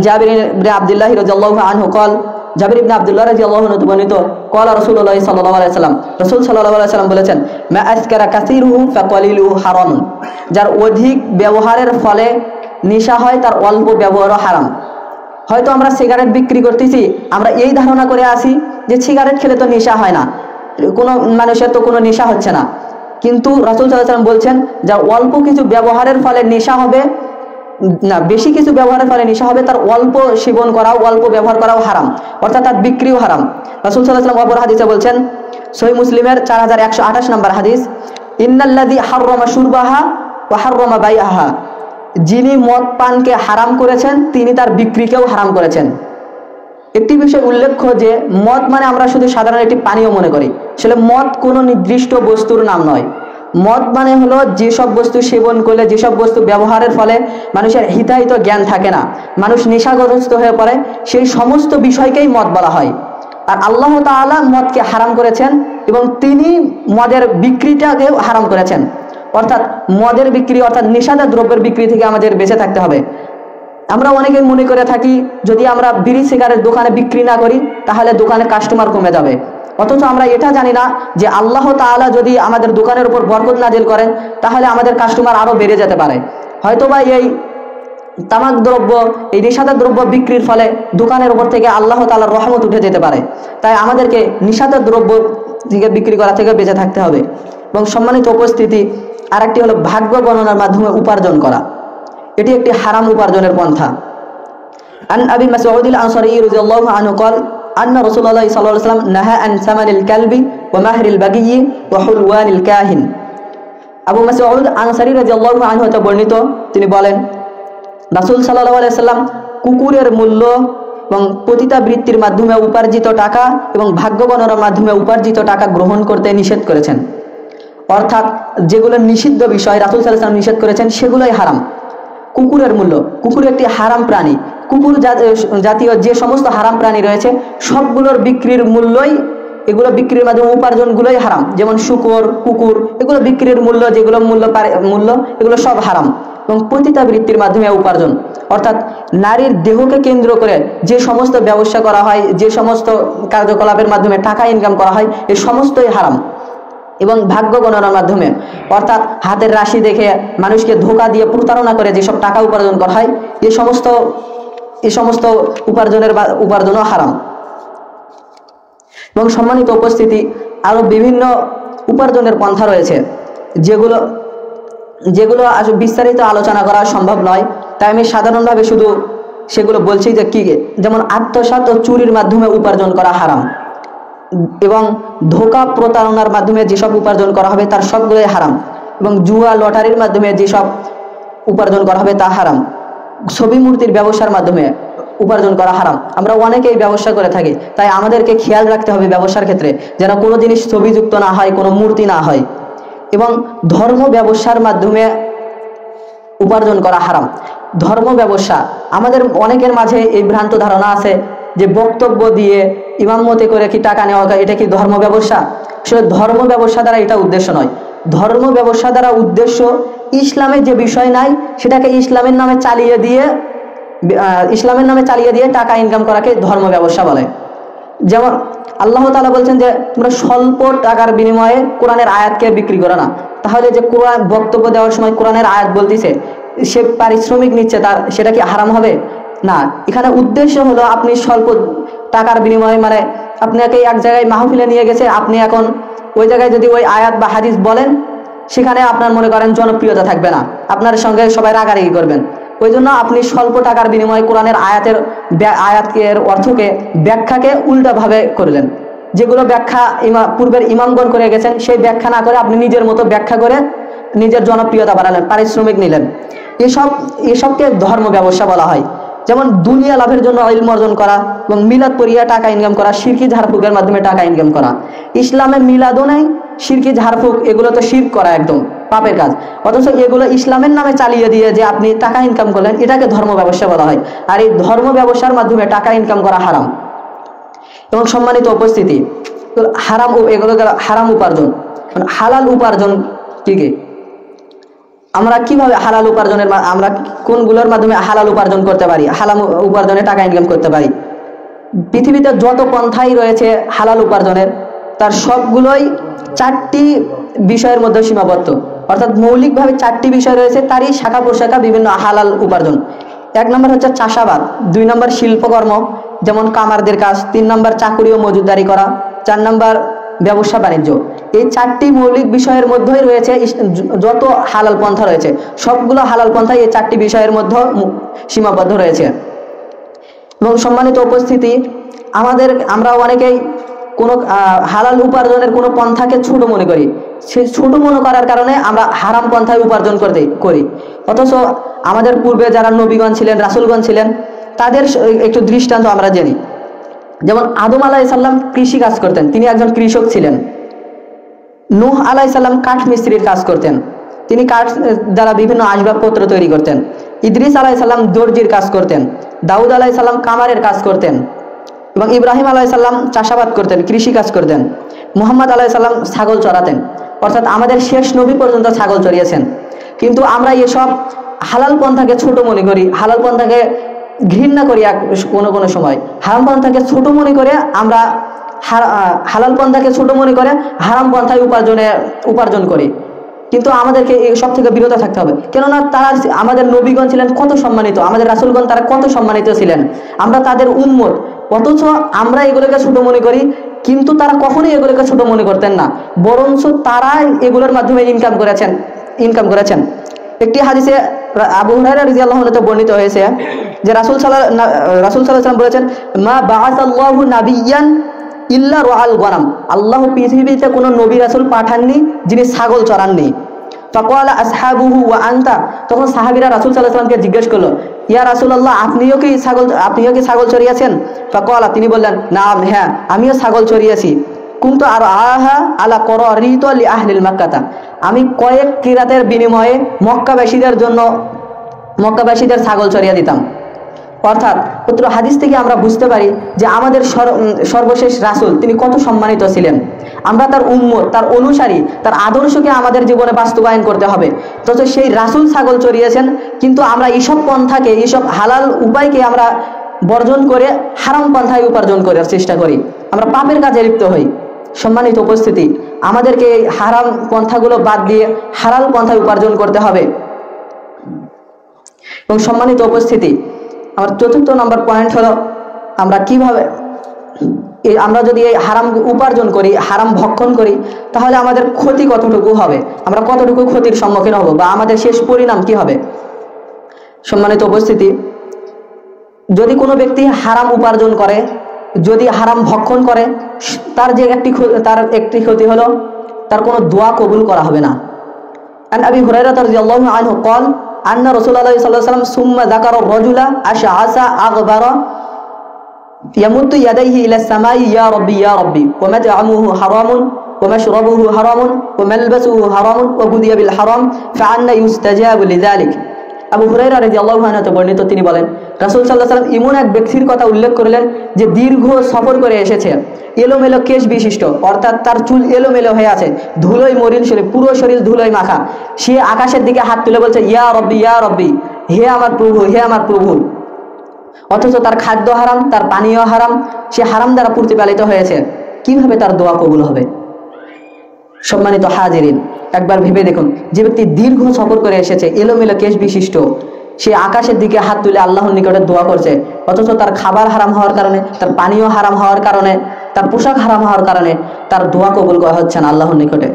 জাবির ইবনে আব্দুল্লাহ রাদিয়াল্লাহু আনহু قال, জাবির ইবনে আব্দুল্লাহ রাদিয়াল্লাহু আনহু বর্ণিত, قال রাসূলুল্লাহ সাল্লাল্লাহু আলাইহি ওয়াসাল্লাম, রাসূল সাল্লাল্লাহু আলাইহি ওয়াসাল্লাম বলেছেন, মা আসকারা কাসীরুহু ফাকালিলুহু হারাম, যার অধিক ব্যবহারের ফলে নেশা হয় তার অল্প ব্যবহারও হারাম। হয়তো আমরা সিগারেট বিক্রি করতেছি, আমরা এই ধারণা করে আসি যে সিগারেট খেলে তো নেশা হয় না, কোনো মানুষের তো কোনো নেশা হচ্ছে না। কিন্তু রাসূল সাল্লাল্লাহু আলাইহি ওয়াসাল্লাম বলছেন, যার অল্প কিছু ব্যবহারের ফলে নেশা হবে না, বেশি কিছু ব্যবহারের ফলে নেশা হবে, তার অল্প সেবন করাও, অল্প ব্যবহার করাও হারাম, অর্থাৎ তার বিক্রিও হারাম। রাসূল সাল্লাল্লাহু আলাইহি ওয়াসাল্লাম অপর হাদিসে বলছেন, সহিহ মুসলিমের 4128 নম্বর হাদিস, ইন্নাল্লাযী হাররামা শুরবাহা ওয়া হাররামা বাইআহা, যিনি মদ পানকে হারাম করেছেন তিনি তার বিক্রিকেও হারাম করেছেন। একটি বিষয় উল্লেখ্য যে মদ মানে আমরা শুধু সাধারণ একটি পানীয় মনে করি, আসলে মদ কোনো নির্দিষ্ট বস্তুর নাম নয়। মদ মানে হলো যেসব বস্তু সেবন করলে, যেসব বস্তু ব্যবহারের ফলে মানুষের হিতাহিত জ্ঞান থাকে না, মানুষ নেশাগ্রস্ত হয়ে পড়ে, সেই সমস্ত বিষয়কেই মদ বলা হয়। আর আল্লাহ তাআলা মদকে হারাম করেছেন এবং তিনি মদের বিক্রিটাকেও হারাম করেছেন। অর্থাৎ মদের বিক্রি, অর্থাৎ নেশাদার দ্রব্যের বিক্রি থেকে আমাদের বেঁচে থাকতে হবে। আমরা অনেকে মনে করে থাকি যদি আমরা বিড়ি সিগারেট দোকানে বিক্রি না করি তাহলে দোকানে কাস্টমার কমে যাবে। অথচ আমরা এটা জানি না যে আল্লাহ তাআলা যদি আমাদের দোকানের উপর বরকত নাজিল করেন তাহলে আমাদের কাস্টমার আরো বেড়ে যেতে পারে। হয়তোবা এই তামাক দ্রব্য, এই নেশাদার দ্রব্য বিক্রির ফলে দোকানের উপর থেকে আল্লাহ তাআলার রহমত উঠে যেতে পারে। তাই আমাদেরকে নেশাদার দ্রব্য থেকে বিক্রি করা থেকে বেঁচে থাকতে হবে। এবং সম্মানিত উপস্থিতি, আরেকটি হলো ভাগ্য গণনার মাধ্যমে উপার্জন করা। এটি একটি হারাম উপার্জনের পন্থা। আন আবি মাসউদ আল-আনসারী রাদিয়াল্লাহু আনহু قال, আন্না রাসূলুল্লাহ সাল্লাল্লাহু আলাইহি ওয়াসাল্লাম নাহা আন সামানিল কালবি ওয়া মাহরিল বাগী ওয়া হুলওয়ানিল কাহিন। আবু মাসউদ আনসারী রাদিয়াল্লাহু আনহু হতে বর্ণিত, তিনি বলেন, রাসূল সাল্লাল্লাহু আলাইহি ওয়াসাল্লাম কুকুরের মূল্য এবং পতিতাবৃত্তির মাধ্যমে উপার্জিত টাকা এবং ভাগ্য গণনার মাধ্যমে উপার্জিত টাকা গ্রহণ করতে নিষেধ করেছেন। অর্থাৎ যেগুলো নিষিদ্ধ বিষয় রাসূল সাল্লাল্লাহু আলাইহি ওয়াসাল্লাম নিষেধ করেছেন সেগুলোই হারাম। কুকুরের মূল্য, কুকুর একটি হারাম প্রাণী। কুকুর জাতীয় যে সমস্ত হারাম প্রাণী রয়েছে সবগুলোর বিক্রির মূল্যই, এগুলো বিক্রির মাধ্যমে উপার্জনগুলোই হারাম। যেমন শুকর, কুকুর, এগুলো বিক্রির মূল্য, যেগুলো মূল্য এগুলো সব হারাম। এবং পতিতাবৃত্তির মাধ্যমে উপার্জন, অর্থাৎ নারীর দেহকে কেন্দ্র করে যে সমস্ত ব্যবসা করা হয়, যে সমস্ত কার্যকলাপের মাধ্যমে টাকা ইনকাম করা হয়, এই সমস্তই হারাম। এবং ভাগ্য গণনার মাধ্যমে, অর্থাৎ হাতের রাশি দেখে মানুষকে ধোঁকা দিয়ে প্রতারণা করে যেসব টাকা উপার্জন করা হয়, এই সমস্ত উপার্জনও হারাম। এবং সম্মানিত উপস্থিতি, আরো বিভিন্ন উপার্জনের পন্থা রয়েছে যেগুলো বিস্তারিত আলোচনা করা সম্ভব নয়, তাই আমি সাধারণভাবে শুধু সেগুলো বলছি যে কি, যেমন আত্মসাৎ ও চুরির মাধ্যমে উপার্জন করা হারাম, এবং ধোঁকা প্রতারণার মাধ্যমে যেসব উপার্জন করা হবে তার সবগুলোই হারাম, এবং জুয়া লটারির মাধ্যমে যেসব উপার্জন করা হবে তা হারাম। ছবি মূর্তির ব্যবসার মাধ্যমে, উপার্জন করা হারাম। আমরা অনেকেই ব্যবসা করে থাকি, তাই আমাদেরকে খেয়াল রাখতে হবে ব্যবসার ক্ষেত্রে যেন কোনো জিনিস ছবিযুক্ত না হয়, কোনো মূর্তি না হয়। এবং ধর্ম ব্যবসার মাধ্যমে উপার্জন করা হারাম। ধর্ম ব্যবসা, আমাদের অনেকের মাঝে এই ভ্রান্ত ধারণা আছে যে বক্তব্য দিয়ে ইমামতি করে কি টাকা নেওয়া, এটা কি ধর্ম ব্যবসা? আসলে ধর্ম ব্যবসা দ্বারা এটা উদ্দেশ্য নয়। ধর্ম ব্যবসা দ্বারা উদ্দেশ্য ইসলামের যে বিষয় নাই সেটাকে ইসলামের নামে চালিয়ে দিয়ে টাকা ইনকাম করাকে ধর্ম ব্যবসা বলে। যেমন আল্লাহ তাআলা বলছেন যে তোমরা স্বল্প টাকার বিনিময়ে কোরআনের আয়াতকে বিক্রি করো না। তাহলে যে কোরআন বক্তব্য দেওয়ার সময় কোরআনের আয়াত বলতেছে, সে পারিশ্রমিক নিচ্ছে, তার সেটা কি হারাম হবে? না, এখানে উদ্দেশ্য হলো আপনি স্বল্প টাকার বিনিময়ে, মানে আপনাকে এক জায়গায় মাহফিলে নিয়ে গেছে, আপনি এখন ওই জায়গায় যদি ওই আয়াত বা হাদিস বলেন, সেখানে আপনার মনে করেন জনপ্রিয়তা থাকবে না, আপনার সঙ্গে সবাই রাগারাগি করবেন। ওই জন্য আপনি স্বল্প টাকার বিনিময়ে কোরআনের আয়াতের অর্থকে, ব্যাখ্যাকে উল্টাভাবে করলেন। যেগুলো ব্যাখ্যা পূর্বের ইমামগণ করে গেছেন সেই ব্যাখ্যা না করে আপনি নিজের মতো ব্যাখ্যা করে নিজের জনপ্রিয়তা বাড়ালেন, পারিশ্রমিক নিলেন। এসবকে ধর্ম ব্যবসা বলা হয়। যেমন দুনিয়া লাভের জন্য ইলম অর্জন করা এবং মিলাদ পড়িয়া টাকা ইনকাম করা, শিরকি ঝাড়ফুকের মাধ্যমে টাকা ইনকাম করা। ইসলামে মিলাদও নেই, শিরকি ঝাড়ফুক এগুলো তো শিরক করা, একদম পাপের কাজ। অথচ এগুলো ইসলামের নামে চালিয়ে দিয়ে যে আপনি টাকা ইনকাম করলেন, এটাকে ধর্ম ব্যবসা বলা হয়। আর এই ধর্ম ব্যবসার মাধ্যমে টাকা ইনকাম করা হারাম। এবং সম্মানিত উপস্থিতি, হারাম এগুলো হারাম উপার্জন। হালাল উপার্জন কি কি? আমরা কিভাবে হালাল উপার্জনের, আমরা কোনগুলোর মাধ্যমে হালাল উপার্জন করতে পারি, হালাল উপার্জনে টাকা ইনকাম করতে পারি? পৃথিবীতে যত পন্থাই রয়েছে হালাল উপার্জনের, তার সবগুলোই 4টি বিষয়ের মধ্যে সীমাবদ্ধ। অর্থাৎ মৌলিকভাবে 4টি বিষয় রয়েছে, তারই শাখা প্রশাখা বিভিন্ন হালাল উপার্জন। 1 নম্বর হচ্ছে চাষাবাদ, 2 নম্বর শিল্পকর্ম যেমন কামারদের কাজ, 3 নম্বর চাকুরি ও মজুদারি করা, 4 নম্বর ব্যবসা বাণিজ্য। এই 4টি মৌলিক বিষয়ের মধ্যেই রয়েছে যত হালাল পন্থা রয়েছে, সবগুলো হালাল পন্থাই এই 4টি বিষয়ের মধ্যে সীমাবদ্ধ রয়েছে। এবং সম্মানিত উপস্থিতি, আমরা অনেকেই কোনো হালাল উপার্জনের কোনো পন্থাকে ছোট মনে করি। সেই ছোট মনে করার কারণে আমরা হারাম পন্থায় উপার্জন করি। অথচ আমাদের পূর্বে যারা নবীগণ ছিলেন, রাসূলগণ ছিলেন, তাদের একটু দৃষ্টান্ত আমরা জানি। যেমন আদম আলাইহিস সালাম কৃষি কাজ করতেন, তিনি একজন কৃষক ছিলেন। নূহ আলাইহিস সালাম কাঠ মিস্ত্রির কাজ করতেন, তিনি কাঠ দ্বারা বিভিন্ন আসবাবপত্র তৈরি করতেন। ইদ্রিস আলাইহিস সালাম দর্জির কাজ করতেন। দাউদ আলাইহিস সালাম কামারের কাজ করতেন। এবং ইব্রাহিম আলাইহিস সালাম চাষাবাদ করতেন, কৃষি কাজ করতেন। মুহাম্মদ আলাইহিস সালাম ছাগল চড়াতেন। অর্থাৎ আমাদের শেষ নবী পর্যন্ত ছাগল চড়িয়েছেন। কিন্তু আমরা এসব হালাল পন্থাকে ছোট মনে করি, হালাল পন্থাকে ঘৃণা করি। কোনো সময় হারাম পন্থাকে ছোট মনে করে আমরা হালাল পন্থাকে ছোট মনে করে হারাম পন্থায় উপার্জন করি। কিন্তু আমাদেরকে এই সব থেকে বিরত থাকতে হবে, কেননা তারা, আমাদের নবীগণ ছিলেন কত সম্মানিত, আমাদের রাসূলগণ তারা কত সম্মানিত ছিলেন, আমরা তাদের উম্মত। অথচ আমরা এগুলোকে ছোট মনে করি, কিন্তু তারা কখনোই এগুলোকে ছোট মনে করতেন না, বরঞ্চ তারা এগুলোর মাধ্যমে ইনকাম করেছেন। একটি হাদিসে আবু হুরায়রা রাদিয়াল্লাহু আনহু বর্ণিত হয়েছে যে রাসূল সাল্লাল্লাহু আলাইহি ওয়াসাল্লাম বলেছেন, মা বাআসাল্লাহু নাবিয়্যান ইল্লা রাআল গনাম, আল্লাহ পৃথিবীতে কোনো নবী রাসূল পাঠাননি যিনি ছাগল চড়াননি। ফাকালা আসহাবুহু ওয়া আনতা, তখন সাহাবীরা রাসূল সাল্লাল্লাহু আলাইহি ওয়াসাল্লামকে জিজ্ঞেস করলো, ইয়া রাসূলুল্লাহ, আপনিও কি ছাগল চড়িয়েছেন? ফাকালা, তিনি বললেন, নাম, হ্যাঁ আমিও ছাগল চড়িয়েছি। কুনতু আরআহা আলা করারিত লি আহলিল মক্কাতা, আমি কয়েক কিরাতের বিনিময়ে মক্কাবাসীদের ছাগল চড়িয়ে দিতাম। অর্থাৎ পুত্র হাদিস থেকে আমরা বুঝতে পারি যে আমাদের সর্বশেষ রাসূল তিনি কত সম্মানিত ছিলেন। আমরা তার উম্মত, তার অনুসারী, তার আদর্শকে আমাদের জীবনে বাস্তবায়ন করতে হবে। অথচ সেই রাসূল ছাগল চড়িয়েছেন, কিন্তু আমরা এইসব পন্থাকে, এইসব হালাল উপায়কে আমরা বর্জন করে হারাম পন্থায় উপার্জন করার চেষ্টা করি, আমরা পাপের কাজে লিপ্ত হই। সম্মানিত উপস্থিতি, আমাদেরকে এই হারাম পন্থাগুলো বাদ দিয়ে হালাল পন্থায় উপার্জন করতে হবে। এবং সম্মানিত উপস্থিতি, আমার 4th নম্বর পয়েন্ট হলো আমরা যদি এই হারাম উপার্জন করি, হারাম ভক্ষণ করি, তাহলে আমাদের ক্ষতি কতটুকু হবে, আমরা কতটুকু ক্ষতির সম্মুখীন হব, বা আমাদের শেষ পরিণাম কি হবে। সম্মানিত উপস্থিতি, যদি কোনো ব্যক্তি হারাম উপার্জন করে, যদি হারাম ভক্ষণ করে, তার একটি ক্ষতি হলো তার কোনো দোয়া কবুল করা হবে না। আন আবি হুরায়রা রাদিয়াল্লাহু আনহু قال আন্না রাসূলুল্লাহ সাল্লাল্লাহু আলাইহি ওয়াসাল্লাম সুম্মা যাকারা রাজুলা আশআসা আগবারা ইয়ামুদ্দু ইয়াদাইহি ইলা সামাই ইয়া রাব্বি ওয়া মাতআমুহু হারামুন ওয়া মাশরাবুহু হারামুন ওয়া মালবাসুহু হারামুন ওয়া গুদিয়া বিল হারাম ফাআন্না ইউস্তাজাবু লিযালিক। আবু হুরায়রা রাদিয়াল্লাহু আনহু হতে বর্ণিত, তিনি বলেন রাসূল সাল্লাল্লাহু আলাইহি ওয়াসাল্লাম এমন এক ব্যক্তির কথা উল্লেখ করলেন যে দীর্ঘ সফর করে এসেছে, এলোমেলো কেশ বিশিষ্ট, অর্থাৎ তার চুল এলোমেলো হয়ে আছে, ধুলোয় মরিল শরীর, পুরো শরীর ধুলোয় মাখা। সে আকাশের দিকে হাত তুলে বলছে ইয়া রব্বি, হে আমার প্রভু, হে আমার প্রভু। অথচ তার খাদ্য হারাম, তার পানীয় হারাম, সে হারাম দ্বারা প্রতিপালিত হয়েছে। কিভাবে তার দোয়া কবুল হবে? সম্মানিত হাজিরিন, একবার ভেবে দেখুন, যে ব্যক্তি দীর্ঘ সফর করে এসেছে, এলোমেলো কেশ বিশিষ্ট, সে আকাশের দিকে হাত তুলে আল্লাহর নিকটে দোয়া করছে, অথচ তার খাবার হারাম হওয়ার কারণে, তার পানীয় হারাম হওয়ার কারণে, তার পোশাক হারাম হওয়ার কারণে তার দোয়া কবুল করা হচ্ছে না আল্লাহর নিকটে।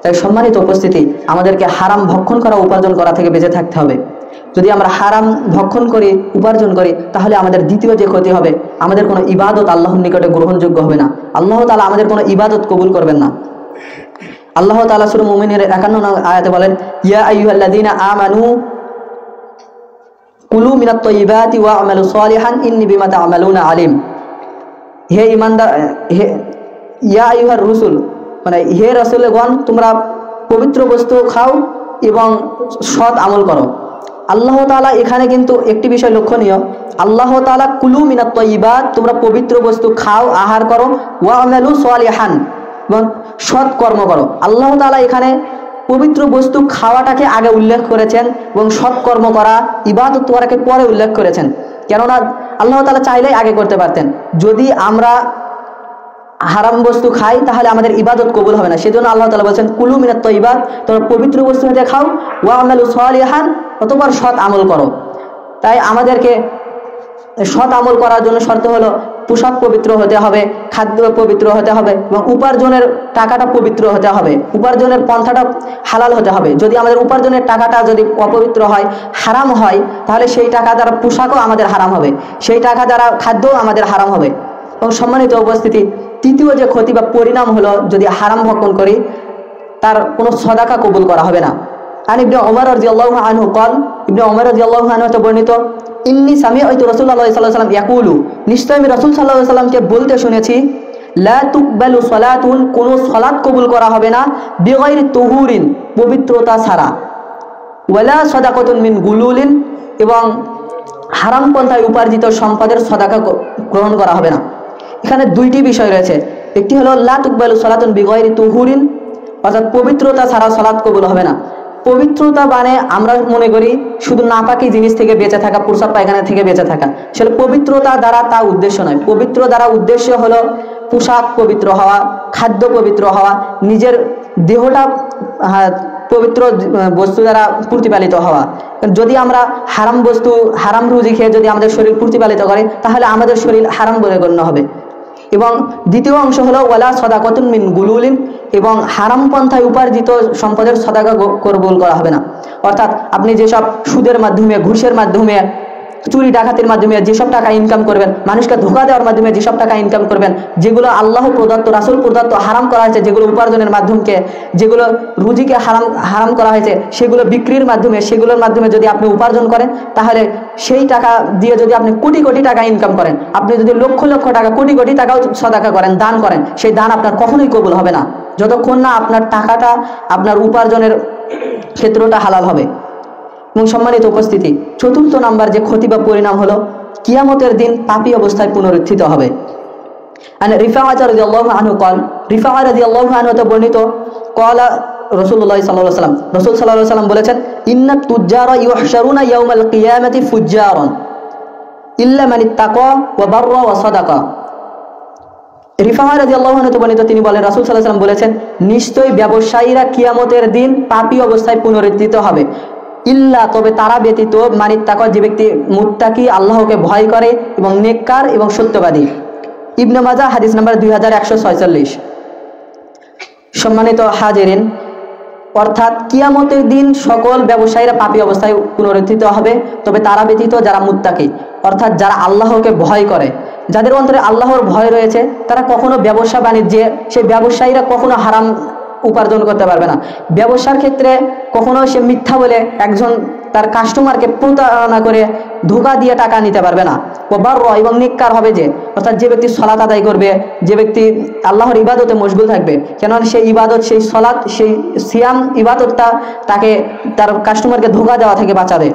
তাই সম্মানিত উপস্থিতি, আমাদেরকে হারাম ভক্ষণ করা, উপার্জন করা থেকে বেঁচে থাকতে হবে। যদি আমরা হারাম ভক্ষণ করি, উপার্জন করি, তাহলে আমাদের দ্বিতীয় যে ক্ষতি হবে, আমাদের কোনো ইবাদত আল্লাহর নিকটে গ্রহণযোগ্য হবে না। আল্লাহ তাআলা আমাদের কোনো ইবাদত কবুল করবেন না। আল্লাহ তাআলা সূরা মুমিনের 51 নং আয়াতে বলেন ইয়া আইয়ুহাল্লাযীনা আমানু কুলু মিনাত তাইয়্যিবাতি ওয়া আমালু সালিহান ইন্নী বিমা তা'মালুনা আলিম। হে ঈমানদার, হে ইয়া আইয়ুহার রাসূল, মানে হে রাসূলগণ, তোমরা পবিত্র বস্তু খাও এবং সৎ আমল করো। আল্লাহ তাআলা এখানে কিন্তু একটি বিষয় লক্ষণীয়, আল্লাহ তাআলা কুলু মিনাত তাইয়্যিবাত, তোমরা পবিত্র বস্তু খাও, আহার করো, ওয়া আমালু সালিহান, এবং সৎ কর্ম করো। আল্লাহ তাআলা এখানে পবিত্র বস্তু খাওয়াটাকে আগে উল্লেখ করেছেন এবং সৎ কর্ম করা, ইবাদত করাকে পরে উল্লেখ করেছেন। কেননা আল্লাহ তাআলা চাইলেই আগে করতে পারতেন। যদি আমরা হারাম বস্তু খাই তাহলে আমাদের ইবাদত কবুল হবে না। সেজন্য আল্লাহ তাআলা বলেছেন কুলু মিনাত তাইয়্যিবাত, তোমরা পবিত্র বস্তু হতে খাও, ওয়া আমালু সালিহান, অতঃপর সৎ আমল করো। তাই আমাদেরকে সৎ আমল করার জন্য শর্ত হলো পোশাক পবিত্র হতে হবে, খাদ্য পবিত্র হতে হবে এবং উপার্জনের টাকাটা পবিত্র হতে হবে, উপার্জনের পন্থাটা হালাল হতে হবে। যদি আমাদের উপার্জনের টাকাটা যদি অপবিত্র হয়, হারাম হয়, তাহলে সেই টাকা দ্বারা পোশাকও আমাদের হারাম হবে, সেই টাকা দ্বারা খাদ্যও আমাদের হারাম হবে। এবং সম্মানিত উপস্থিতি, তৃতীয় যে ক্ষতি বা পরিণাম হলো, যদি হারাম ভক্ষণ করি, তার কোনো সদাকা কবুল করা হবে না। আর ইবনে ওমর রাদিয়াল্লাহু আনহু قال, ইবনে ওমর রাদিয়াল্লাহু আনহু হতে বর্ণিত ইন্নী সামিআতু রাসূলুল্লাহ সাল্লাল্লাহু আলাইহি ওয়াসাল্লাম ইয়াকুলু, নিশ্চয় আমি রাসূল সাল্লাল্লাহু আলাইহি ওয়াসাল্লামকে বলতে শুনেছি, লা তুকবালু সালাতুন, কোন সালাত কবুল করা হবে না, বিগাইরি তুহুরিন, পবিত্রতা ছাড়া, ওয়ালা সাদাকাতুন মিন গুলুলিন, এবং হারাম পন্থায় উপার্জিত সম্পদের সদাকা গ্রহণ করা হবে না। এখানে দুইটি বিষয় রয়েছে, একটি হলো লা তুকবালু সালাতুন বিগাইরি তুহুরিন, অর্থাৎ পবিত্রতা ছাড়া সালাত কবুল হবে না। পবিত্রতা মানে আমরা মনে করি শুধু নাপাকি জিনিস থেকে বেঁচে থাকা, প্রস্রাব পায়খানা থেকে বেঁচে থাকা, আসলে পবিত্রতা দ্বারা তা উদ্দেশ্য নয়। পবিত্র দ্বারা উদ্দেশ্য হলো পোশাক পবিত্র হওয়া, খাদ্য পবিত্র হওয়া, নিজের দেহটা পবিত্র বস্তু দ্বারা প্রতিপালিত হওয়া। যদি আমরা হারাম বস্তু, হারাম রুজি খেয়ে যদি আমাদের শরীর প্রতিপালিত করে, তাহলে আমাদের শরীর হারাম বলে গণ্য হবে। এবং দ্বিতীয় অংশ হলো ওয়ালা সাদাকাতুন মিন গুলুলিন, এবং হারাম পন্থায় উপার্জিত সম্পদের সদাকা কবুল করা হবে না। অর্থাৎ আপনি যেসব সুদের মাধ্যমে, ঘুষের মাধ্যমে, চুরি ডাকাতির মাধ্যমে যেসব টাকা ইনকাম করবেন, মানুষকে ধোঁকা দেওয়ার মাধ্যমে যেসব টাকা ইনকাম করবেন, যেগুলো আল্লাহ প্রদত্ত, রাসূল প্রদত্ত হারাম করা হয়েছে, যেগুলো উপার্জনের মাধ্যমকে, যেগুলো রুজিকে হারাম করা হয়েছে, সেগুলো বিক্রির মাধ্যমে, সেগুলোর মাধ্যমে যদি আপনি উপার্জন করেন, তাহলে সেই টাকা দিয়ে যদি আপনি কোটি কোটি টাকা ইনকাম করেন, আপনি যদি লক্ষ লক্ষ টাকা, কোটি কোটি টাকাও সদাকা করেন, দান করেন, সেই দান আপনার কখনোই কবুল হবে না, যতক্ষণ না আপনার টাকাটা, আপনার উপার্জনের ক্ষেত্রটা হালাল হবে। এবং সম্মানিত উপস্থিতি, চতুর্থ নাম্বার যে ক্ষতি বা পরিণাম হলো, কিয়ামতের দিন পাপী অবস্থায় পুনরুত্থিত হবে। আন রিফাআহ রাদিয়াল্লাহু আনহু قال, রিফাআহ রাদিয়াল্লাহু আনহু হতে বর্ণিত, قال রাসূলুল্লাহ সাল্লাল্লাহু আলাইহি ওয়াসাল্লাম, রাসূল সাল্লাল্লাহু আলাইহি ওয়াসাল্লাম বলেছেন, ইন্নাত তুজ্জারা ইউহশারুনা ইয়াউমাল কিয়ামাতি ফুজ্জারান ইল্লা মান ইত্তাকা ওয়া বাররা ওয়া সাদাকা। রিফাআহ রাদিয়াল্লাহু আনহু হতে বর্ণিত, তিনি বলেন রাসূল সাল্লাল্লাহু আলাইহি ওয়াসাল্লাম বলেছেন, নিশ্চয়ই ব্যবসায়ীরা কিয়ামতের দিন পাপী অবস্থায় পুনরুত্থিত হবে, ইল্লা, তবে তারা ব্যতীত, মানিত তাকওয়া, যে ব্যক্তি মুত্তাকি, আল্লাহকে ভয় করে এবং নেককার এবং সত্যবাদী। ইবনে মাজাহ হাদিস নাম্বার 2146। সম্মানিত হাজিরিন, অর্থাৎ কিয়ামতের দিন সকল ব্যবসায়ীরা পাপী অবস্থায় পুনরুত্থিত হবে, তবে তারা ব্যতীত যারা মুত্তাকি, অর্থাৎ যারা আল্লাহকে ভয় করে, যাদের অন্তরে আল্লাহর ভয় রয়েছে, তারা কখনো ব্যবসা বাণিজ্যে, সেই ব্যবসায়ীরা কখনো হারাম উপার্জন করতে পারবে না। ব্যবসার ক্ষেত্রে কখনো সে মিথ্যা বলে একজন তার কাস্টমারকে প্রতারণা করে ধোঁকা দিয়ে টাকা নিতে পারবে না। ও বারর এবং নেককার হবে যে, অর্থাৎ যে ব্যক্তি সলাত আদায় করবে, যে ব্যক্তি আল্লাহর ইবাদতে মশগুল থাকবে, কেননা সেই ইবাদত, সেই সলাত, সেই সিয়াম ইবাদতটা তাকে তার কাস্টমারকে ধোঁকা দেওয়া থেকে বাঁচাবে।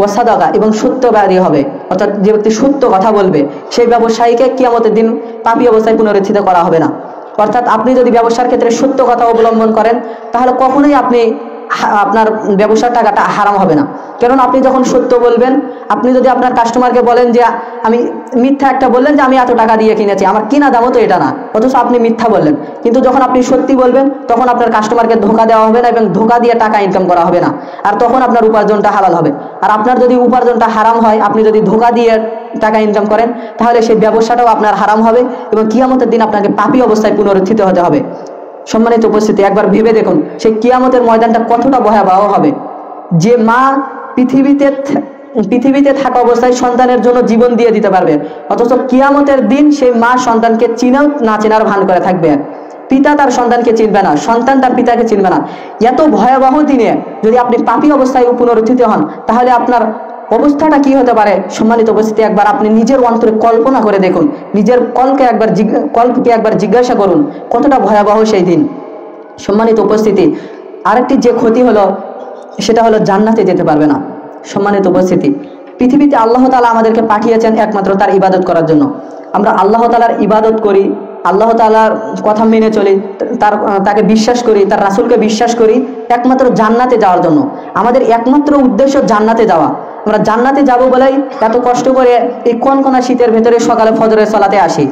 ও সাদাকা এবং সত্যবাদী হবে, অর্থাৎ যে ব্যক্তি সত্য কথা বলবে সেই ব্যবসায়ীকে কিয়ামতের দিন পাপী অবস্থায় পুনরুত্থিত করা হবে না। অর্থাৎ আপনি যদি ব্যবসার ক্ষেত্রে সত্য কথা অবলম্বন করেন তাহলে কখনোই আপনার ব্যবসার টাকাটা হারাম হবে না। কারণ আপনি যখন সত্য বলবেন, আপনি যদি আপনার কাস্টমারকে বলেন যে আমি মিথ্যা একটা বললেন যে আমি এত টাকা দিয়ে কিনেছি, আমার কিনা দামও তো এটা না, অথচ আপনি মিথ্যা বললেন। কিন্তু যখন আপনি সত্যি বলবেন তখন আপনার কাস্টমারকে ধোঁকা দেওয়া হবে না এবং ধোঁকা দিয়ে টাকা ইনকাম করা হবে না, আর তখন আপনার উপার্জনটা হালাল হবে। আর আপনার যদি উপার্জনটা হারাম হয়, আপনি যদি ধোঁকা দিয়ে টাকা ইনকাম করেন, তাহলে সেই ব্যবসাটাও আপনার হারাম হবে এবং কিয়ামতের দিন আপনাকে পাপী অবস্থায় পুনরুত্থিত হতে হবে। সম্মানিত উপস্থিতি, একবার ভেবে দেখুন সেই কিয়ামতের ময়দানটা কতটা ভয়াবহ হবে। যে মা পৃথিবীতে থাকা অবস্থায় সন্তানের জন্য জীবন দিয়ে দিতে পারবে, অথচ কিয়ামতের দিন সেই মা সন্তানকে চিনেও না চেনার ভান করে থাকবে। পিতা তার সন্তানকে চিনবে না, সন্তান তার পিতাকে চিনবে না। এত ভয়াবহ দিনে যদি আপনি পাপী অবস্থায় পুনরুত্থিত হন, তাহলে আপনার অবস্থাটা কি হতে পারে? সম্মানিত উপস্থিতি, একবার আপনি নিজের অন্তরে কল্পনা করে দেখুন, নিজের কলকে একবার জিজ্ঞাসা করুন কতটা ভয়াবহ সেই দিন। সম্মানিত উপস্থিতি, আরেকটি যে ক্ষতি হলো সেটা হলো জান্নাতে যেতে পারবে না। সম্মানিত উপস্থিতি, পৃথিবীতে আল্লাহ তাআলা আমাদেরকে পাঠিয়েছেন একমাত্র তার ইবাদত করার জন্য। আমরা আল্লাহ তাআলার ইবাদত করি, আল্লাহ তাআলার কথা মেনে চলি, তাকে বিশ্বাস করি, তার রাসূলকে বিশ্বাস করি একমাত্র জান্নাতে যাওয়ার জন্য। আমাদের একমাত্র উদ্দেশ্য জান্নাতে যাওয়া। আমরা জান্নাতে যাব বলেই এত কষ্ট করে এই কনকনা শীতের ভেতরে সকালে ফজরের সালাতে আসি,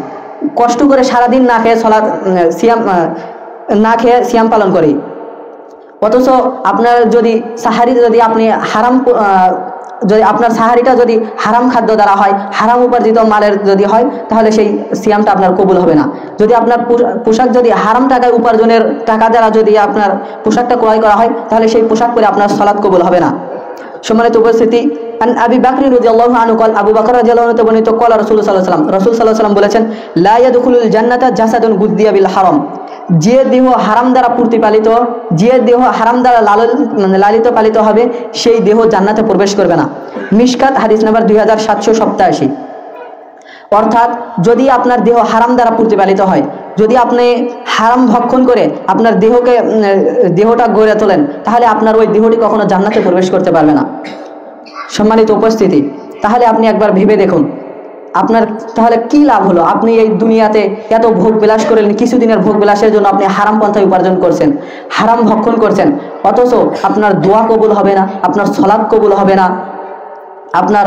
কষ্ট করে সারাদিন না খেয়ে সিয়াম পালন করি। অথচ আপনার যদি আপনার সাহারিটা যদি হারাম খাদ্য দ্বারা হয়, হারাম উপার্জিত মালের যদি হয়, তাহলে সেই সিয়ামটা আপনার কবুল হবে না। যদি আপনার পোশাক যদি হারাম টাকায় উপার্জনের টাকা দ্বারা যদি আপনার পোশাকটা ক্রয় করা হয়, তাহলে সেই পোশাক পরে আপনার সালাত কবুল হবে না। সম্মানিত উপস্থিতি, আবু বকর রাদিয়াল্লাহু আনহু قال আবু বকর রাদিয়াল্লাহু আনহু বর্ণিত قال রাসূল সাল্লাল্লাহু আলাইহি ওয়াসাল্লাম, রাসূল সাল্লাল্লাহু আলাইহি ওয়াসাল্লাম বলেছেন, লা ইয়াদখুলুল জান্নাতা জাসাদুন গুদ্দিয়া বিল হারাম। যে দেহ হারাম দ্বারা প্রতিপালিত, যে দেহ হারাম দ্বারা লালিত পালিত হবে, সেই দেহ জান্নাতে প্রবেশ করবে না। মিশকাত হাদিস নাম্বার 2787। অর্থাৎ যদি আপনার দেহ হারাম দ্বারা প্রতিপালিত হয়, যদি আপনি হারাম ভক্ষণ করে আপনার দেহটা গড়ে তোলেন, তাহলে আপনার ওই দেহটি কখনো জান্নাতে প্রবেশ করতে পারবে না। সম্মানিত উপস্থিতি, তাহলে আপনি একবার ভেবে দেখুন আপনার তাহলে কি লাভ হলো? আপনি এই দুনিয়াতে এত ভোগ বিলাস করলেন, কিছুদিনের ভোগ বিলাসের জন্য আপনি হারাম পন্থায় উপার্জন করছেন, হারাম ভক্ষণ করছেন, অথচ আপনার দোয়া কবুল হবে না, আপনার সালাত কবুল হবে না, আপনার